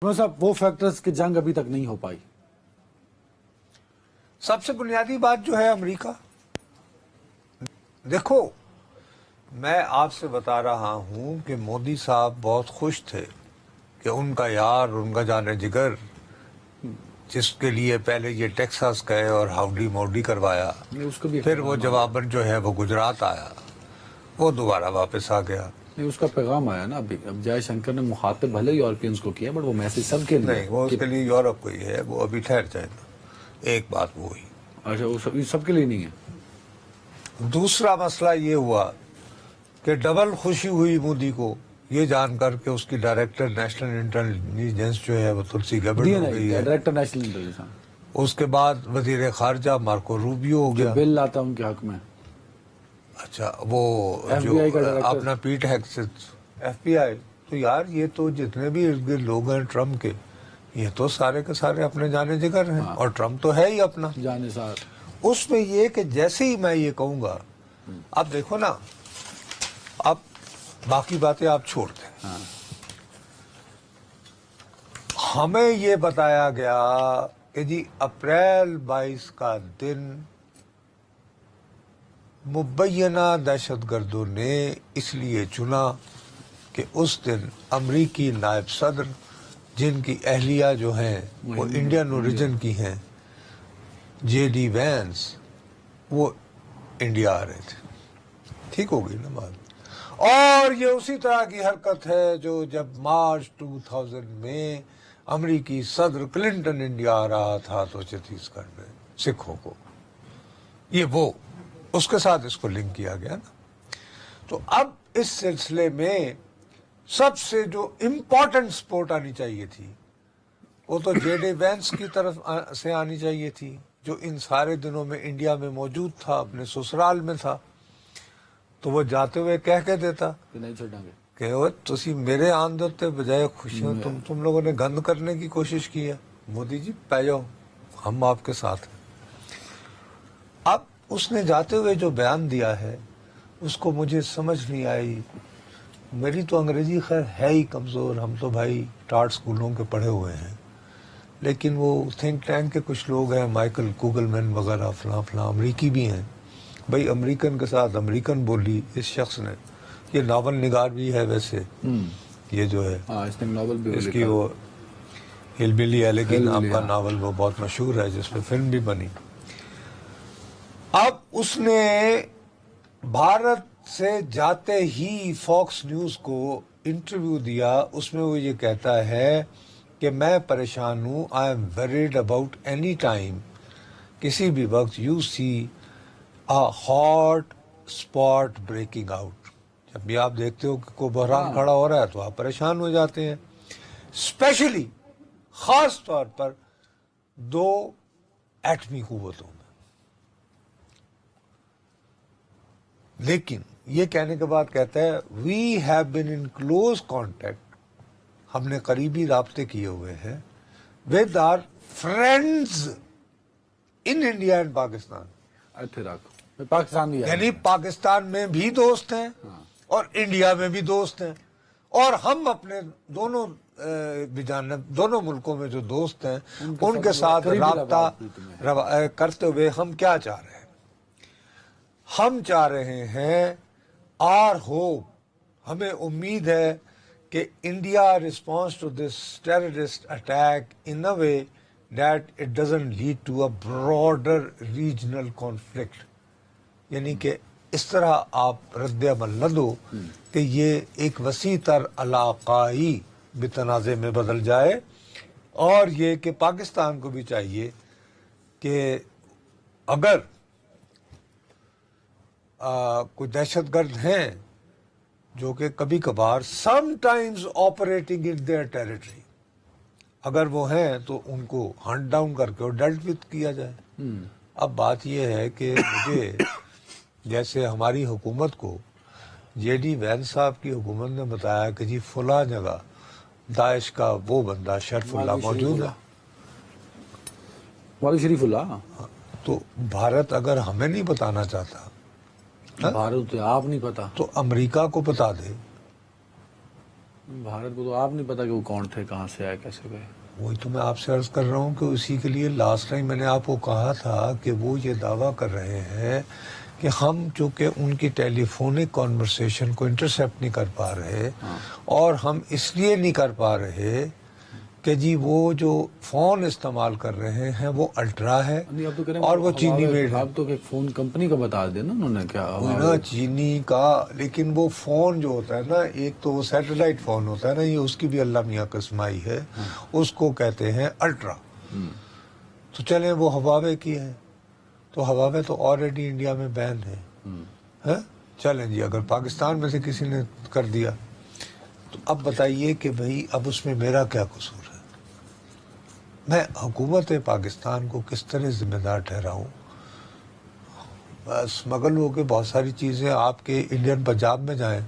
صاحب وہ فیکٹرز کی جنگ ابھی تک نہیں ہو پائی. سب سے بنیادی بات جو ہے امریکہ. دیکھو میں آپ سے بتا رہا ہوں کہ مودی صاحب بہت خوش تھے کہ ان کا یار، ان کا جانے جگر، جس کے لیے پہلے یہ ٹیکساس گئے اور ہاؤڈی موڈی کروایا، اس کو بھی پھر وہ جواباً جو ہے وہ گجرات آیا، وہ دوبارہ واپس آ گیا. نہیں، اس کا پیغام آیا نا. ابھی اب جے شنکر نے مخاطب بھلے یورپینز کو کیا، بٹ وہ میسج سب کے لیے نہیں، وہ اس کے لیے یورپ کو ہی ہے، وہ ابھی ٹھہر جائے گا. ایک بات وہی. اچھا، وہ سب کے لیے نہیں ہے. دوسرا مسئلہ یہ ہوا کہ ڈبل خوشی ہوئی مودی کو یہ جان کر کہ اس کی ڈائریکٹر نیشنل انٹیلیجنس جو ہے وہ تلسی گیبرڈ ہو گئی ہے. Director national intelligence. اس کے بعد وزیر خارجہ مارکو روبیو ہو گیا. بل لاتا ان کے حق میں. اچھا، وہ جو FBI کا ڈائریکٹر اپنا پیٹ ہیکسس FBI. تو یار یہ تو جتنے بھی ارد گرد لوگ ہیں ٹرمپ کے، یہ تو سارے کے سارے اپنے جانے جگر ہیں، اور ٹرمپ تو ہے ہی اپنا جانے سار. اس میں یہ کہ جیسے ہی میں یہ کہوں گا، اب دیکھو نا، اب باقی باتیں آپ چھوڑ دیں. ہمیں یہ بتایا گیا کہ جی اپریل 22 کا دن مبینہ دہشت گردوں نے اس لیے چنا کہ اس دن امریکی نائب صدر، جن کی اہلیہ جو ہیں وہ انڈین اوریجن کی ہیں، جے ڈی وینس، وہ انڈیا آ رہے تھے. ٹھیک ہو گئی نا بات. اور یہ اسی طرح کی حرکت ہے جو جب مارچ 2000 میں امریکی صدر کلنٹن انڈیا آ رہا تھا تو چھتیس گڑھ میں سکھوں کو، یہ وہ اس کے ساتھ اس کو لنک کیا گیا نا. تو اب اس سلسلے میں سب سے جو امپورٹنٹ سپورٹ آنی چاہیے تھی وہ تو جے ڈی وینس کی طرف سے آنی چاہیے تھی، جو ان سارے دنوں میں انڈیا میں موجود تھا، اپنے سسرال میں تھا. تو وہ جاتے ہوئے کہہ کے دیتا کہ نہیں چھوڑیں گے، کہ وہ تسی میرے آمدتے بجائے خوشیاں تم لوگوں نے گند کرنے کی کوشش کی ہے. مودی جی پہ جاؤ، ہم آپ کے ساتھ ہیں. اب اس نے جاتے ہوئے جو بیان دیا ہے اس کو مجھے سمجھ نہیں آئی. میری تو انگریزی خیر ہے ہی کمزور، ہم تو بھائی ٹاٹ سکولوں کے پڑھے ہوئے ہیں، لیکن وہ تھنک ٹینک کے کچھ لوگ ہیں، مائیکل کوگل مین وغیرہ فلاں فلاں امریکی بھی ہیں. بھائی امریکن کے ساتھ امریکن بولی اس شخص نے. یہ ناول نگار بھی ہے ویسے، یہ جو ہے اس نے ناول بھی اس کی وہ ہل بلی ایلیگی نام کا ناول وہ بہت مشہور ہے، جس پہ فلم بھی بنی. اب اس نے بھارت سے جاتے ہی فاکس نیوز کو انٹرویو دیا. اس میں وہ یہ کہتا ہے کہ میں پریشان ہوں، I am worried about any time, کسی بھی وقت you see hot spot breaking out. جب بھی آپ دیکھتے ہو کہ کوئی بحران کھڑا ہو رہا ہے تو آپ پریشان ہو جاتے ہیں، اسپیشلی خاص طور پر دو ایٹمی قوتوں میں. لیکن یہ کہنے کے بعد کہتا ہے we have been in close contact, ہم نے قریبی رابطے کیے ہوئے ہیں with our friends in India and Pakistan. Pakistan بھی یعنی پاکستان میں بھی دوست ہیں اور انڈیا میں بھی دوست ہیں، اور ہم اپنے دونوں دونوں ملکوں میں جو دوست ہیں ان کے ساتھ رابطہ کرتے ہوئے ہم کیا چاہ رہے ہیں؟ ہم چاہ رہے ہیں آر ہوپ، ہمیں امید ہے کہ India response to this terrorist attack in a way that it doesn't lead to a broader regional conflict. یعنی کہ اس طرح آپ رد عمل نہ دو کہ یہ ایک وسیع تر علاقائی بتنازع میں بدل جائے. اور یہ کہ پاکستان کو بھی چاہیے کہ اگر کوئی دہشت گرد ہیں جو کہ کبھی کبھار sometimes operating in their territory, اگر وہ ہیں تو ان کو ہنٹ ڈاؤن کر کے اور ڈیلٹ وتھ کیا جائے. اب بات یہ ہے کہ مجھے جیسے ہماری حکومت کو جے ڈی وینس صاحب کی حکومت نے بتایا کہ جی فلاں جگہ داعش کا وہ بندہ شرف اللہ موجود ہے، والد شریف اللہ. تو بھارت اگر ہمیں نہیں بتانا چاہتا، بھارت آپ نہیں پتا تو امریکہ کو بتا دے. بھارت کو تو آپ نہیں پتا کہ وہ کون تھے, کہاں سے آئے, کیسے گئے. وہی تو میں آپ سے عرض کر رہا ہوں کہ اسی کے لیے لاسٹ ٹائم میں نے آپ کو کہا تھا کہ وہ یہ دعویٰ کر رہے ہیں کہ ہم چونکہ ان کی ٹیلی فونک کانورسیشن کو انٹرسیپٹ نہیں کر پا رہے, اور ہم اس لیے نہیں کر پا رہے کہ جی وہ جو فون استعمال کر رہے ہیں وہ الٹرا ہے نہیں, اب تو کہہ رہے ہیں اور وہ چینی میڈ ہے. اب تو کہ فون کمپنی کا بتا دیا نا انہوں نے, کیا نا چینی کا. لیکن وہ فون جو ہوتا ہے نا, ایک تو وہ سیٹلائٹ فون ہوتا ہے نا, یہ اس کی بھی اللہ میاں قسم آئی ہے, اس کو کہتے ہیں الٹرا. تو چلیں وہ ہواوے کی ہے, تو ہواوے تو آلریڈی انڈیا میں بین ہے. چلیں جی, اگر پاکستان میں سے کسی نے کر دیا تو اب بتائیے کہ بھئی اب اس میں میرا کیا قصور ہے؟ میں حکومت پاکستان کو کس طرح ذمہ دار ٹھہراؤں؟ بس مغل ہو کے بہت ساری چیزیں. آپ کے انڈین پنجاب میں جائیں,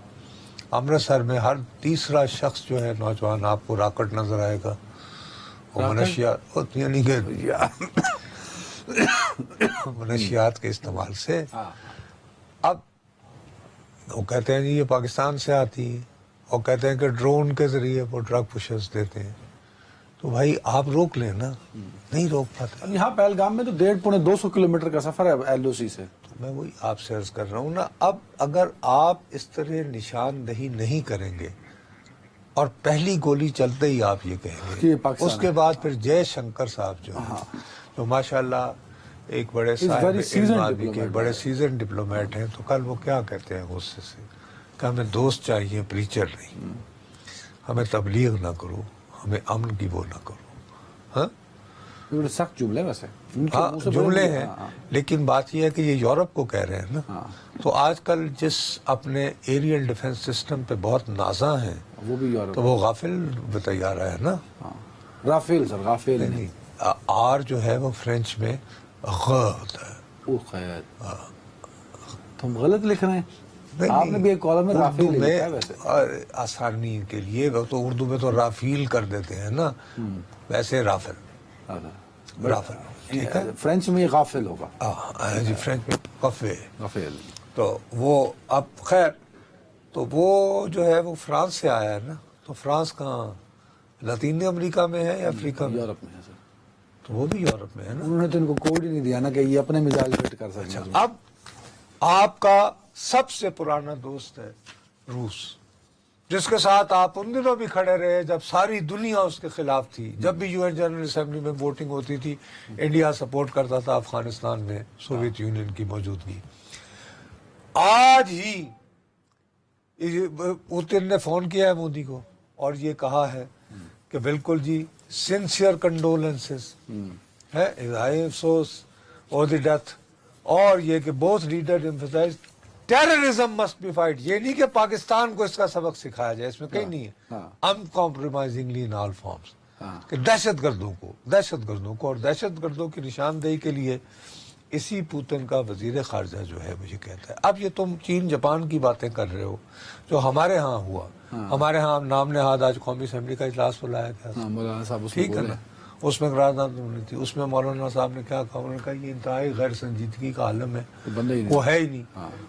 امرتسر میں ہر تیسرا شخص جو ہے نوجوان آپ کو راکٹ نظر آئے گا. وہ منشیات, یعنی کہ منشیات کے استعمال سے. اب وہ کہتے ہیں جی یہ پاکستان سے آتی ہے, اور کہتے ہیں کہ ڈرون کے ذریعے وہ ڈرگ پشرز دیتے ہیں. تو بھائی آپ روک لیں نا, نہیں روک پاتے. یہاں پہلگام میں تو 150-200 کلومیٹر کا سفر ہے ایل او سی سے. میں وہی آپ سے عرض کر رہا ہوں نا. اب اگر آپ اس طرح نشاندہی نہیں کریں گے اور پہلی گولی چلتے ہی آپ یہ کہیں گے, اس کے بعد پھر جے شنکر صاحب جو ہیں, جو ماشاءاللہ ایک بڑے صاحب آدمی کے بڑے سیزن ڈپلومیٹ ہیں, تو کل وہ کیا کہتے ہیں غصے سے کہ ہمیں دوست چاہیے, پریچر نہیں. ہمیں تبلیغ نہ کرو, ہمیں امن کی وہ نہ کرو. ہاں سخت جملے ویسے, ہاں جملے ہیں, لیکن بات یہ ہے کہ یہ یورپ کو کہہ رہے ہیں نا. تو آج کل جس اپنے ایریل ڈیفنس سسٹم پہ بہت نازاں ہیں, وہ بھی یورپ, تو وہ غافل بتایا رہا ہے نا. رافیل سر, غافل نہیں, آر جو ہے وہ فرینچ میں غ ہوتا ہے. او خیر, تم غلط لکھ رہے ہیں. نہیں, آپ نے بھی ایک کالم میں رافیل لکھا ہے ویسے. آسانی کے لیے تو اردو میں تو رافیل کر دیتے ہیں نا, ویسے رافل. رافل ٹھیک ہے, فرینچ میں غافل ہوگا. جی فرینچ میں غافل. تو وہ اب خیر, تو وہ جو ہے وہ فرانس سے آیا ہے نا. تو فرانس کہاں, لاطینی امریکہ میں ہے یا افریقہ میں؟ یورپ میں ہے سر. تو وہ بھی یورپ میں ہے نا. انہوں نے تو ان کو کوڈ ہی نہیں دیا نا کہ یہ اپنے میزائل فٹ کر سکتے ہیں. اب آپ کا سب سے پرانا دوست ہے روس, جس کے ساتھ آپ ان دنوں بھی کھڑے رہے جب ساری دنیا اس کے خلاف تھی. جب بھی یو این جنرل اسمبلی میں ووٹنگ ہوتی تھی, انڈیا سپورٹ کرتا تھا افغانستان میں سوویت یونین کی موجودگی. آج ہی پوتن نے فون کیا ہے مودی کو اور یہ کہا ہے کہ بالکل جی سنسیئر کنڈولنسز ہے, اظہار افسوس اور دی ڈیتھ, اور یہ کہ both leader emphasise terrorism must be fight. یہ نہیں کہ پاکستان کو اس کا سبق سکھایا جائے, اس میں کہیں نہیں ہے. ان کمپرومائزنگلی ان آل فارمز, کہ دہشت گردوں کو اور دہشت گردوں کی نشاندہی کے لیے اسی پوتن کا وزیر خارجہ جو ہے مجھے کہتا ہے. اب یہ تم چین جاپان کی باتیں کر رہے ہو, جو ہمارے ہاں ہوا, ہمارے ہاں نام نہاد آج قومی اسمبلی کا اجلاس بلایا گیا, مولانا صاحب ٹھیک ہے نا, اس میں قرارداد ہونی تھی. اس میں مولانا صاحب نے کیا کہا, انہوں نے کہا یہ انتہائی غیر سنجیدگی کا عالم ہے, وہ ہے ہی نہیں,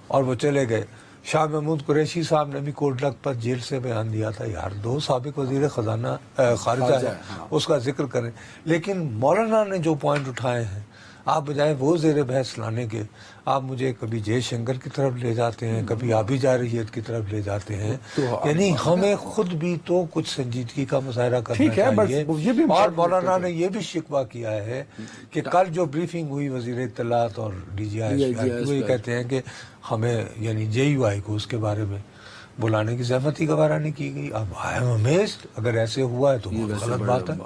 اور وہ چلے گئے. شاہ محمود قریشی صاحب نے بھی کوٹ لکھپت جیل سے بیان دیا تھا, یار دو سابق وزیر خزانہ خارجہ ہے, اس کا ذکر کریں. لیکن مولانا نے جو پوائنٹ اٹھائے ہیں, آپ بجائے وہ زیر بحث لانے کے, آپ مجھے کبھی جے شنکر کی طرف لے جاتے ہیں, کبھی آبی جارحیت کی طرف لے جاتے ہیں. یعنی ہمیں خود بھی تو کچھ سنجیدگی کا مظاہرہ کرنا چاہیے. اور مولانا نے یہ بھی شکوہ کیا ہے کہ کل جو بریفنگ ہوئی وزیر اطلاعات اور ڈی جی آئی, وہ یہ کہتے ہیں کہ ہمیں یعنی جے یو آئی کو اس کے بارے میں بلانے کی زحمت ہی گوارا نہیں کی گئی. اب آئی ایم امیزڈ, اگر ایسے ہوا ہے تو بہت غلط بات ہے.